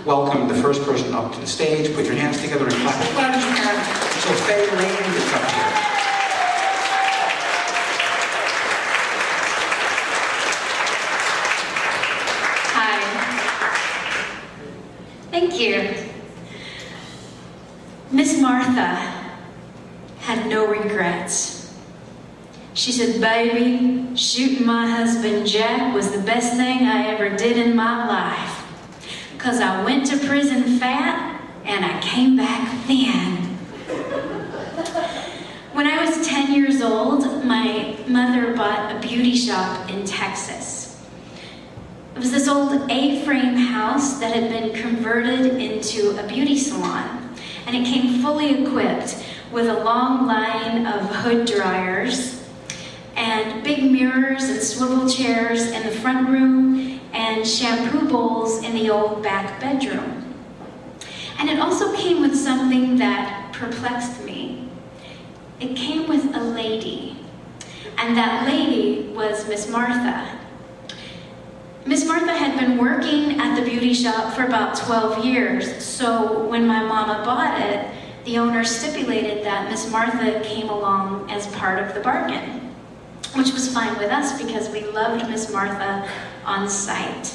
welcome the first person up to the stage. Put your hands together and clap as loud as you can until Faye Lane gets up here. Hi. Thank you. Miss Martha had no regrets. She said, "Baby, shooting my husband Jack was the best thing I ever did in my life. 'Cause I went to prison fat and I came back thin." When I was 10 years old, my mother bought a beauty shop in Texas. It was this old A-frame house that had been converted into a beauty salon, and it came fully equipped with a long line of hood dryers and big mirrors and swivel chairs in the front room and shampoo bowls in the old back bedroom. And it also came with something that perplexed me. It came with a lady, and that lady was Miss Martha. Miss Martha had been working at the beauty shop for about 12 years, so when my mama bought it, the owner stipulated that Miss Martha came along as part of the bargain, which was fine with us because we loved Miss Martha on sight.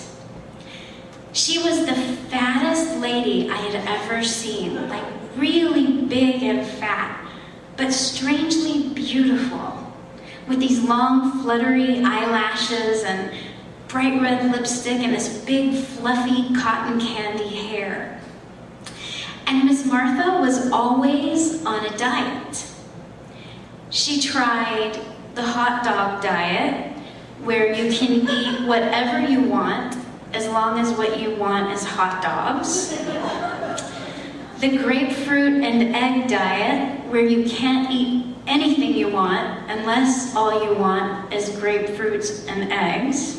She was the fattest lady I had ever seen, like really big and fat, but strangely beautiful, with these long fluttery eyelashes and bright red lipstick and this big fluffy cotton candy hair. And Miss Martha was always on a diet. She tried the hot dog diet, where you can eat whatever you want as long as what you want is hot dogs. The grapefruit and egg diet, where you can't eat anything you want unless all you want is grapefruits and eggs.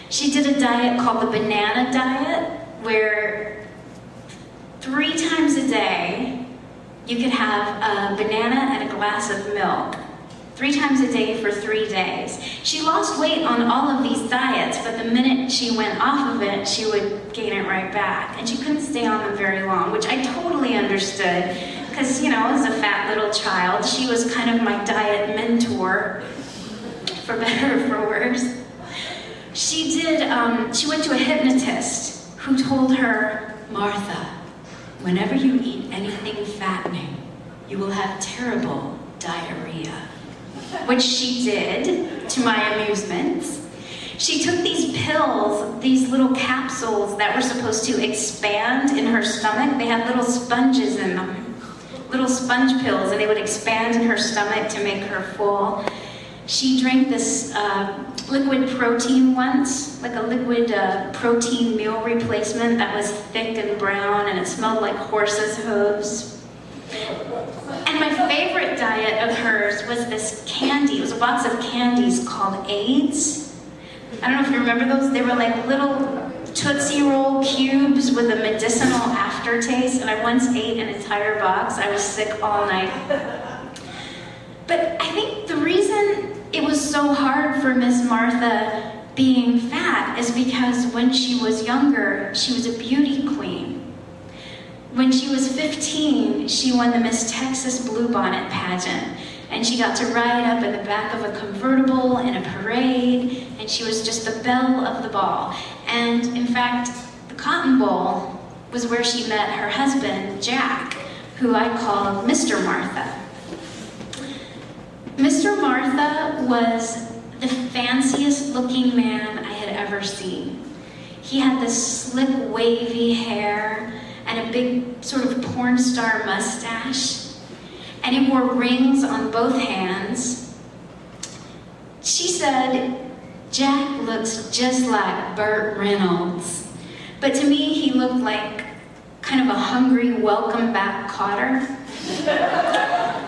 She did a diet called the banana diet, where 3 times a day you could have a banana and a glass of milk. 3 times a day for 3 days. She lost weight on all of these diets, but the minute she went off of it, she would gain it right back. And she couldn't stay on them very long, which I totally understood, because, you know, as a fat little child, she was kind of my diet mentor, for better or for worse. She went to a hypnotist who told her, "Martha, whenever you eat anything fattening, you will have terrible diarrhea." Which she did, to my amusement. She took these pills, these little capsules that were supposed to expand in her stomach. They had little sponges in them, little sponge pills, and they would expand in her stomach to make her full. She drank this liquid protein once, like a liquid protein meal replacement that was thick and brown, and it smelled like horses' hooves. And my favorite diet of hers was this candy. It was a box of candies called AIDS. I don't know if you remember those. They were like little Tootsie Roll cubes with a medicinal aftertaste, and I once ate an entire box. I was sick all night. But I think the reason it was so hard for Miss Martha being fat is because when she was younger, she was a beauty queen. When she was 15, she won the Miss Texas Bluebonnet pageant, and she got to ride up in the back of a convertible in a parade, and she was just the belle of the ball. And in fact, the Cotton Bowl was where she met her husband, Jack, who I call Mr. Martha. Mr. Martha was the fanciest looking man I had ever seen. He had this slick, wavy hair and a big sort of porn star mustache. And he wore rings on both hands. She said, "Jack looks just like Burt Reynolds." But to me, he looked like kind of a hungry welcome back Cotter.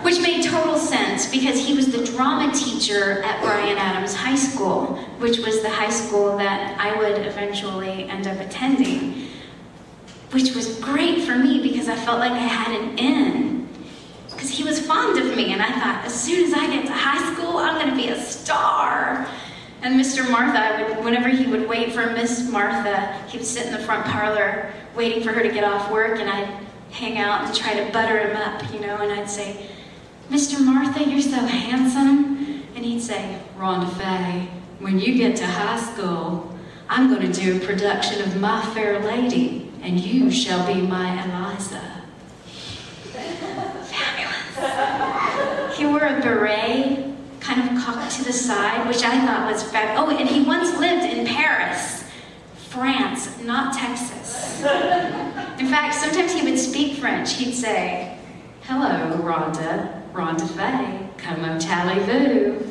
Which made total sense because he was the drama teacher at Bryan Adams High School, which was the high school that I would eventually end up attending. Which was great for me because I felt like I had an in. Because he was fond of me, and I thought, as soon as I get to high school, I'm going to be a star. And Mr. Martha, whenever he would wait for Miss Martha, he would sit in the front parlor waiting for her to get off work, and I'd hang out and try to butter him up, you know, and I'd say, "Mr. Martha, you're so handsome." And he'd say, "Rhonda Faye, when you get to high school, I'm going to do a production of My Fair Lady, and you shall be my Eliza." Fabulous. He wore a beret, kind of cocked to the side, which I thought was fabulous. Oh, and he once lived in Paris, France, not Texas. In fact, sometimes he would speak French. He'd say, "Hello, Rhonda Faye, comme au tally-vous."